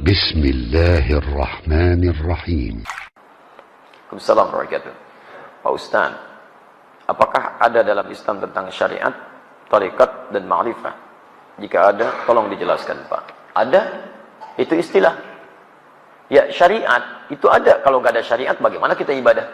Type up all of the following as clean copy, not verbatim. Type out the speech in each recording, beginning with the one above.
Bismillahirrahmanirrahim. Assalamualaikum warahmatullahi wabarakatuh. Pak Ustaz, apakah ada dalam Islam tentang syariat, tarekat, dan ma'rifah? Jika ada, tolong dijelaskan Pak. Ada, itu istilah. Ya, syariat itu ada. Kalau nggak ada syariat, bagaimana kita ibadah?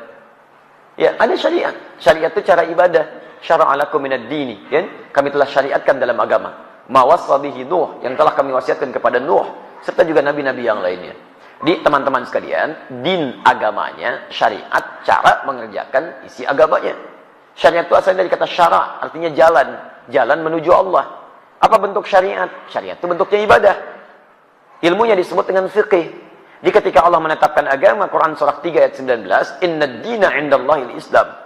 Ya, ada syariat. Syariat itu cara ibadah. Syara'a lakum minad dini, kan? Kami telah syariatkan dalam agama. Ma wassa bihi Nuh, yang telah kami wasiatkan kepada Nuh, serta juga nabi-nabi yang lainnya. Di teman-teman sekalian, din agamanya, syariat, cara mengerjakan isi agamanya. Syariat itu asalnya dari kata syara', artinya jalan. Jalan menuju Allah. Apa bentuk syariat? Syariat itu bentuknya ibadah. Ilmunya disebut dengan fiqih. Di ketika Allah menetapkan agama, Quran surah 3 ayat 19, Inna dina indallahil Islam.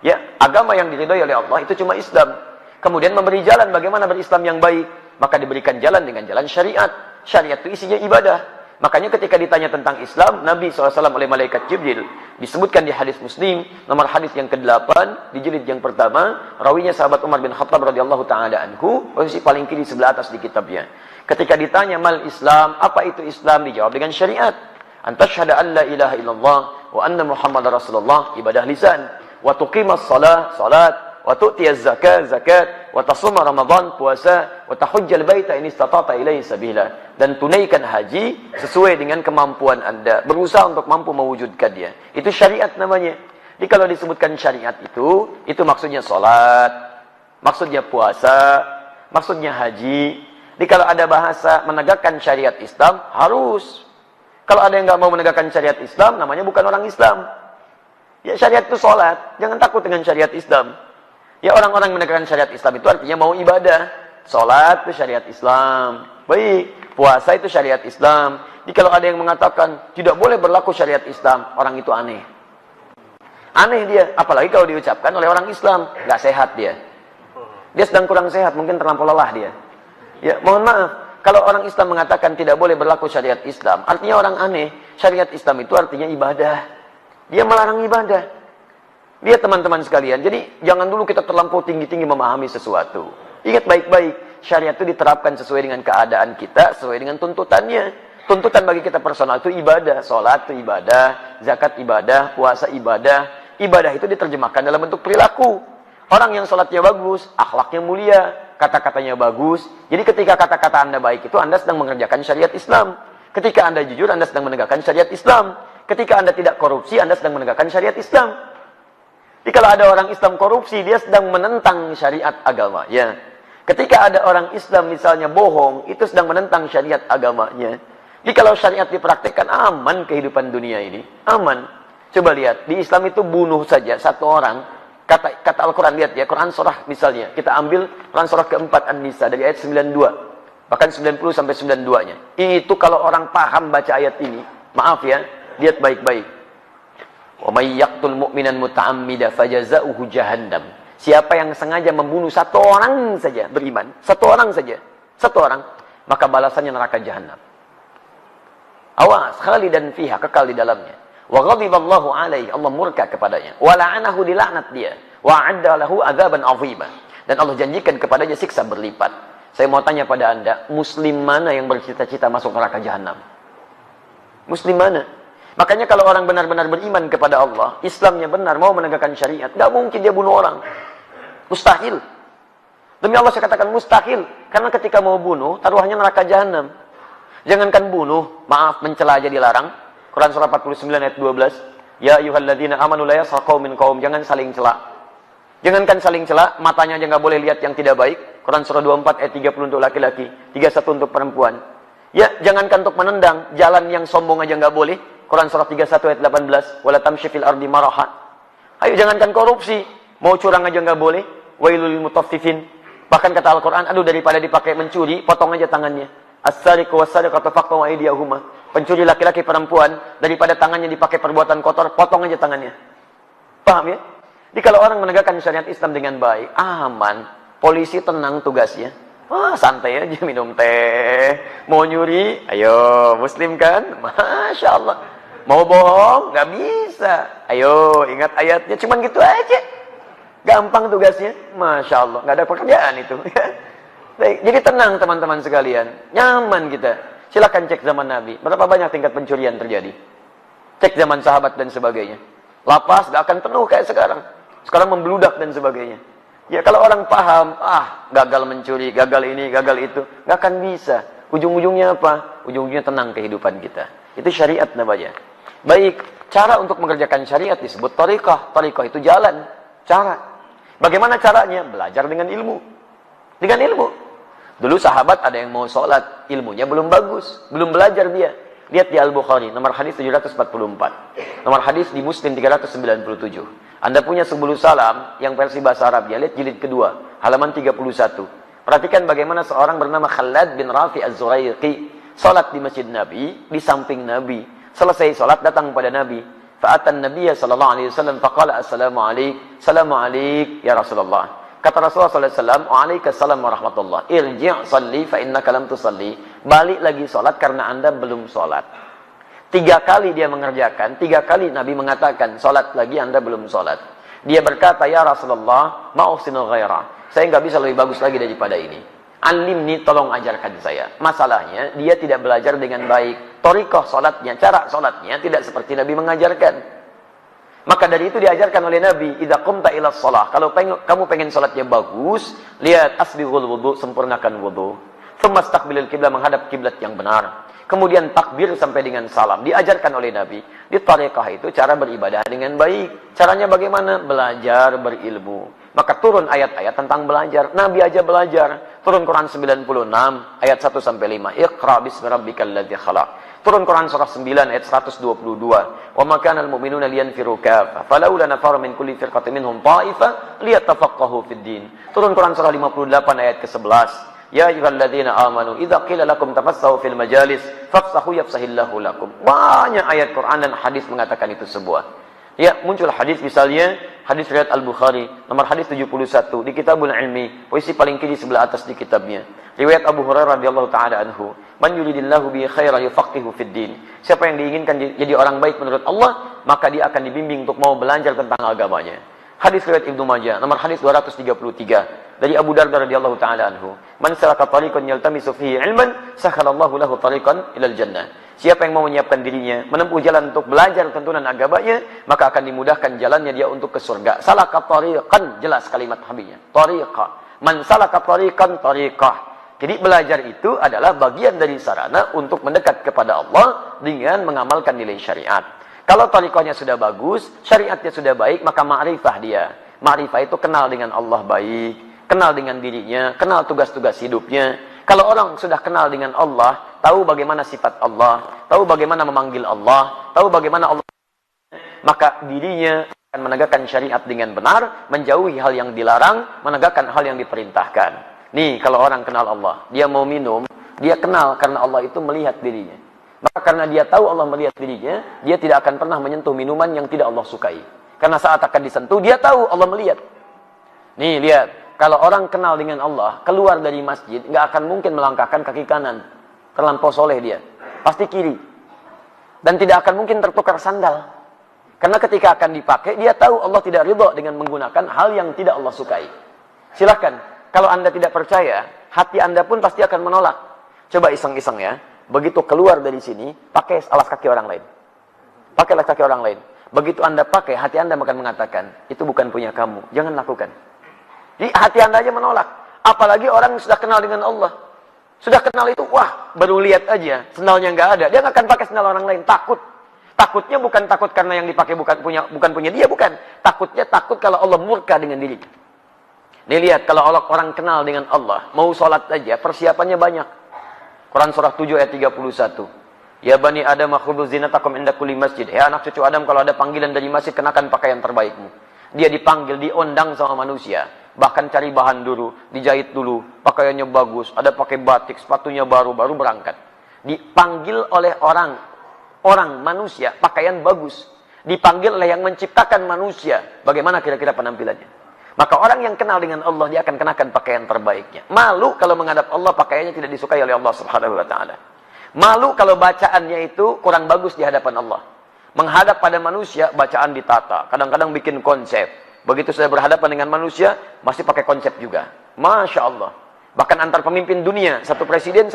Ya, agama yang diridhai oleh Allah itu cuma Islam. Kemudian memberi jalan bagaimana berislam yang baik. Maka diberikan jalan dengan jalan syariat. Syariat itu isinya ibadah. Makanya ketika ditanya tentang Islam, Nabi SAW oleh malaikat Jibril, disebutkan di hadis Muslim, nomor hadis yang ke-8, di jilid yang pertama, rawinya sahabat Umar bin Khattab radhiyallahu ta'ala anhu, posisi paling kiri sebelah atas di kitabnya. Ketika ditanya mal Islam, apa itu Islam? Dijawab dengan syariat. Antasyhada an la ilaha illallah wa anna Muhammadar Rasulullah, ibadah lisan. Wa tuqimas salat, wa tu'tiyaz zakat, wa tasuma Ramadan, puasa, wa tahujjal baita in istata'ta ilaihi sabila, dan tunaikan haji sesuai dengan kemampuan Anda, berusaha untuk mampu mewujudkannya. Itu syariat namanya. Jadi kalau disebutkan syariat itu maksudnya salat, maksudnya puasa, maksudnya haji. Jadi kalau ada bahasa menegakkan syariat Islam, harus. Kalau ada yang nggak mau menegakkan syariat Islam, namanya bukan orang Islam. Ya, syariat itu salat, jangan takut dengan syariat Islam. Ya, orang-orang menegakkan syariat Islam itu artinya mau ibadah. Salat itu syariat Islam. Baik, puasa itu syariat Islam. Jadi kalau ada yang mengatakan tidak boleh berlaku syariat Islam, orang itu aneh. Aneh dia, apalagi kalau diucapkan oleh orang Islam, nggak sehat dia. Dia sedang kurang sehat, mungkin terlampau lelah dia. Ya, mohon maaf, kalau orang Islam mengatakan tidak boleh berlaku syariat Islam, artinya orang aneh. Syariat Islam itu artinya ibadah. Dia melarang ibadah. Lihat teman-teman sekalian, jadi jangan dulu kita terlampau tinggi-tinggi memahami sesuatu. Ingat baik-baik, syariat itu diterapkan sesuai dengan keadaan kita, sesuai dengan tuntutannya. Tuntutan bagi kita personal itu ibadah, sholat itu ibadah, zakat ibadah, puasa ibadah. Ibadah itu diterjemahkan dalam bentuk perilaku. Orang yang sholatnya bagus, akhlaknya mulia, kata-katanya bagus. Jadi ketika kata-kata Anda baik itu Anda sedang mengerjakan syariat Islam. Ketika Anda jujur, Anda sedang menegakkan syariat Islam. Ketika Anda tidak korupsi, Anda sedang menegakkan syariat Islam. Jadi kalau ada orang Islam korupsi, dia sedang menentang syariat agama. Ya. Ketika ada orang Islam misalnya bohong, itu sedang menentang syariat agamanya. Jadi kalau syariat dipraktikkan, aman kehidupan dunia ini. Aman. Coba lihat, di Islam itu bunuh saja satu orang. Kata Al-Quran, lihat ya, Quran surah misalnya. Kita ambil Quran surah keempat An-Nisa dari ayat 92. Bahkan 90 sampai 92-nya. Itu kalau orang paham baca ayat ini, maaf ya, lihat baik-baik. Wa may yaqtul mu'minan muta'ammida fajaza'uhu jahannam. Siapa yang sengaja membunuh satu orang saja beriman, satu orang saja, satu orang, maka balasannya neraka jahanam. Awas, khalidan fiha, kekal di dalamnya. Wa ghadiballahu alaihi, Allah murka kepadanya. Wa la'anahu, dilaknat dia. Wa 'adda lahu adzaban 'azima. Dan Allah janjikan kepadanya siksa berlipat. Saya mau tanya pada Anda, muslim mana yang bercita-cita masuk neraka jahanam? Muslim mana? Makanya kalau orang benar-benar beriman kepada Allah, Islamnya benar, mau menegakkan syariat, nggak mungkin dia bunuh orang. Mustahil. Demi Allah saya katakan mustahil. Karena ketika mau bunuh, taruhannya neraka jahanam. Jangankan bunuh, maaf, mencela aja dilarang. Quran surah 49 ayat 12. Ya ayyuhalladzina amanu la yaskhar qaumin qaum, jangan saling cela. Jangankan saling cela, matanya aja nggak boleh lihat yang tidak baik. Quran surah 24 ayat 30 untuk laki-laki, 31 untuk perempuan. Ya, jangankan untuk menendang, jalan yang sombong aja nggak boleh. Quran surah 31 ayat 18, wala tamshi fil ardi maraha. Ayo jangankan korupsi, mau curang aja nggak boleh. Wailul lil mutaffifin. Bahkan kata Al-Qur'an, aduh daripada dipakai mencuri, potong aja tangannya. As-sariqu was-sariqatu faqtu aydiyahuma. Pencuri laki-laki perempuan, daripada tangannya dipakai perbuatan kotor, potong aja tangannya. Paham ya? Jadi kalau orang menegakkan syariat Islam dengan baik, aman, polisi tenang tugasnya. Wah, santai aja minum teh. Mau nyuri, ayo, muslim kan? Masya Allah. Mau bohong, nggak bisa. Ayo, ingat ayatnya, cuman gitu aja. Gampang tugasnya, Masya Allah. Nggak ada pekerjaan itu. Baik, jadi tenang teman-teman sekalian. Nyaman kita. Silakan cek zaman Nabi. Berapa banyak tingkat pencurian terjadi? Cek zaman sahabat dan sebagainya. Lapas gak akan penuh kayak sekarang. Sekarang membludak dan sebagainya. Ya kalau orang paham, gagal mencuri, gagal ini, gagal itu, gak akan bisa. Ujung-ujungnya apa? Ujung-ujungnya tenang kehidupan kita. Itu syariat namanya. Baik, cara untuk mengerjakan syariat disebut thariqah. Thariqah itu jalan, cara. Bagaimana caranya? Belajar dengan ilmu. Dengan ilmu. Dulu sahabat ada yang mau sholat, ilmunya belum bagus, belum belajar dia. Lihat di Al-Bukhari, nomor hadis 744. Nomor hadis di Muslim 397. Anda punya 10 salam yang versi bahasa Arab, ya, lihat jilid kedua, halaman 31. Perhatikan bagaimana seorang bernama Khalad bin Rafi Az-Zuraiqi sholat di masjid Nabi, di samping Nabi. Selesai sholat, datang pada Nabi. Fa'atan Nabiya sallallahu alaihi wasallam faqala assalamu alaik, salamu alaik ya Rasulullah. Kata Rasulullah sallallahu alaihi wasallam, "Waalaikumsalam warahmatullah. Irji' salli fa innaka lam tusalli." Balik lagi salat karena Anda belum salat. 3 kali dia mengerjakan, 3 kali Nabi mengatakan, "Salat lagi, Anda belum salat." Dia berkata, "Ya Rasulullah, ma uhsinu ghaira." Saya enggak bisa lebih bagus lagi daripada ini. Alimni, tolong ajarkan saya. Masalahnya, dia tidak belajar dengan baik. Thariqah salatnya, cara salatnya tidak seperti Nabi mengajarkan. Maka dari itu diajarkan oleh Nabi, idza qumta ila shalah, kalau kamu pengen salatnya bagus, lihat asbighul wudu, sempurnakan wudu. Tsumma istaqbilil qiblah, menghadap kiblat yang benar. Kemudian takbir sampai dengan salam. Diajarkan oleh Nabi. Di thariqah itu cara beribadah dengan baik. Caranya bagaimana? Belajar berilmu. Maka turun ayat-ayat tentang belajar. Nabi aja belajar. Turun Quran 96 ayat 1 sampai 5. Iqra bismi rabbikal ladzi khalaq. Turun Quran surah 9 ayat 122. Wa ma kana al-mu'minuna liyanfiru kaffah. Falaula nafara min kulli firqatin minhum ta'ifah liyatafaqahu fid din. Turun Quran surah 58 ayat ke-11. Ya ayyuhalladzina amanu idza qila lakum tafassahu fil majalis fafsahu yafsahillahu lakum. Banyak ayat Quran dan hadis mengatakan itu sebuah. Ya, muncul hadis misalnya, hadis riwayat Al-Bukhari, nomor hadis 71 di Kitabul Ilmi, posisi paling kiri sebelah atas di kitabnya. Riwayat Abu Hurairah radhiyallahu taala anhu, "Man yuridillahu bihi khairan yufaqihu fid din." Siapa yang diinginkan jadi orang baik menurut Allah, maka dia akan dibimbing untuk mau belajar tentang agamanya. Hadis riwayat Ibnu Majah, nomor hadis 233 dari Abu Darda radhiyallahu taala anhu, "Man salaka tariqan yaltamisu fihi ilman, sakhalallahu lahu tariqan ilal jannah." Siapa yang mau menyiapkan dirinya, menempuh jalan untuk belajar tuntunan agamanya, maka akan dimudahkan jalannya dia untuk ke surga. Salaka tariqan, jelas kalimat habisnya. Tariqah. Man salaka tariqan tariqah. Jadi belajar itu adalah bagian dari sarana untuk mendekat kepada Allah dengan mengamalkan nilai syariat. Kalau tariqahnya sudah bagus, syariatnya sudah baik, maka ma'rifah dia. Ma'rifah itu kenal dengan Allah baik, kenal dengan dirinya, kenal tugas-tugas hidupnya. Kalau orang sudah kenal dengan Allah, tahu bagaimana sifat Allah, tahu bagaimana memanggil Allah, tahu bagaimana Allah, maka dirinya akan menegakkan syariat dengan benar, menjauhi hal yang dilarang, menegakkan hal yang diperintahkan. Nih, kalau orang kenal Allah, dia mau minum, dia kenal karena Allah itu melihat dirinya. Maka karena dia tahu Allah melihat dirinya, dia tidak akan pernah menyentuh minuman yang tidak Allah sukai. Karena saat akan disentuh, dia tahu Allah melihat. Nih, lihat. Kalau orang kenal dengan Allah, keluar dari masjid, nggak akan mungkin melangkahkan kaki kanan. Terlampau soleh dia. Pasti kiri. Dan tidak akan mungkin tertukar sandal. Karena ketika akan dipakai, dia tahu Allah tidak ridha dengan menggunakan hal yang tidak Allah sukai. Silahkan. Kalau Anda tidak percaya, hati Anda pun pasti akan menolak. Coba iseng-iseng ya. Begitu keluar dari sini, pakai alas kaki orang lain. Pakai alas kaki orang lain. Begitu Anda pakai, hati Anda akan mengatakan, itu bukan punya kamu. Jangan lakukan. Jadi hati Anda aja menolak. Apalagi orang yang sudah kenal dengan Allah. Sudah kenal itu, wah, baru lihat aja, sendalnya nggak ada. Dia nggak akan pakai sendal orang lain, takut. Takutnya bukan takut karena yang dipakai bukan punya dia, bukan. Takutnya takut kalau Allah murka dengan diri. Nih lihat, kalau orang kenal dengan Allah, mau sholat aja, persiapannya banyak. Quran surah 7 ayat 31. Ya bani Adam khudhu zinatakum inda kulli masjid. Ya anak cucu Adam, kalau ada panggilan dari masjid, kenakan pakaian terbaikmu. Dia dipanggil, diundang sama manusia. Bahkan cari bahan dulu, dijahit dulu, pakaiannya bagus, ada pakai batik, sepatunya baru berangkat. Dipanggil oleh orang manusia, pakaian bagus. Dipanggil oleh yang menciptakan manusia, bagaimana kira-kira penampilannya. Maka orang yang kenal dengan Allah, dia akan kenakan pakaian terbaiknya. Malu kalau menghadap Allah, pakaiannya tidak disukai oleh Allah Subhanahu wa ta'ala. Malu kalau bacaannya itu kurang bagus di hadapan Allah. Menghadap pada manusia, bacaan ditata, kadang-kadang bikin konsep. Begitu sudah berhadapan dengan manusia, masih pakai konsep juga. Masya Allah. Bahkan antar pemimpin dunia, satu presiden,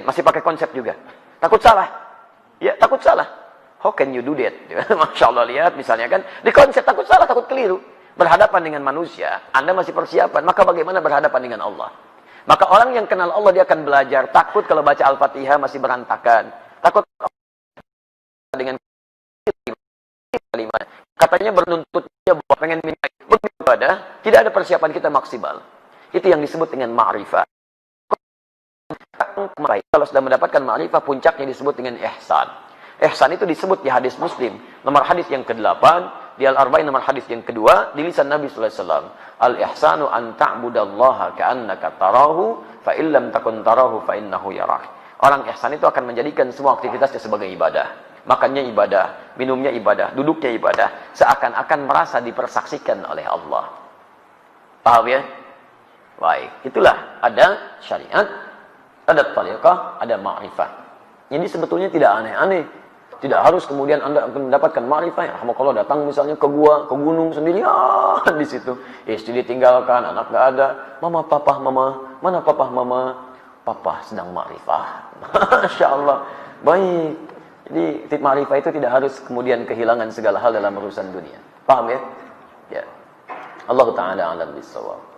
masih pakai konsep juga. Takut salah. Ya, takut salah. How can you do that? Masya Allah, lihat misalnya kan, di konsep takut salah, takut keliru. Berhadapan dengan manusia, Anda masih persiapan, maka bagaimana berhadapan dengan Allah? Maka orang yang kenal Allah, dia akan belajar. Takut kalau baca Al-Fatihah masih berantakan. Takut dengan kalimat. Katanya bernuntut dia bahwa pengen minta beribadah, tidak ada persiapan kita maksimal. Itu yang disebut dengan ma'rifah. Kalau sudah mendapatkan ma'rifah, puncaknya disebut dengan ihsan. Ihsan itu disebut di hadis Muslim, nomor hadis yang ke-8, di Al-Arba'in nomor hadis yang kedua, di lisan Nabi sallallahu alaihi wasallam. Al-ihsanu an ta'budallaha ka'annaka tarahu, fa illam takun tarahu fa innahu yarak. Orang ihsan itu akan menjadikan semua aktivitasnya sebagai ibadah. Makannya ibadah, minumnya ibadah, duduknya ibadah, seakan-akan merasa dipersaksikan oleh Allah. Paham ya? Baik, itulah ada syariat, ada tariqah, ada ma'rifah. Jadi sebetulnya tidak aneh-aneh. Tidak harus kemudian Anda akan mendapatkan ma'rifah. Ya, kalau datang misalnya ke gua, ke gunung sendirian di situ. Istri ditinggalkan, anak nggak ada. Mama, papa, mama. Mana papa, mama? Papa sedang ma'rifah. Masya Allah. Baik. Jadi ma'rifah itu tidak harus kemudian kehilangan segala hal dalam urusan dunia. Paham ya? Ya. Allah Ta'ala alam bisawab.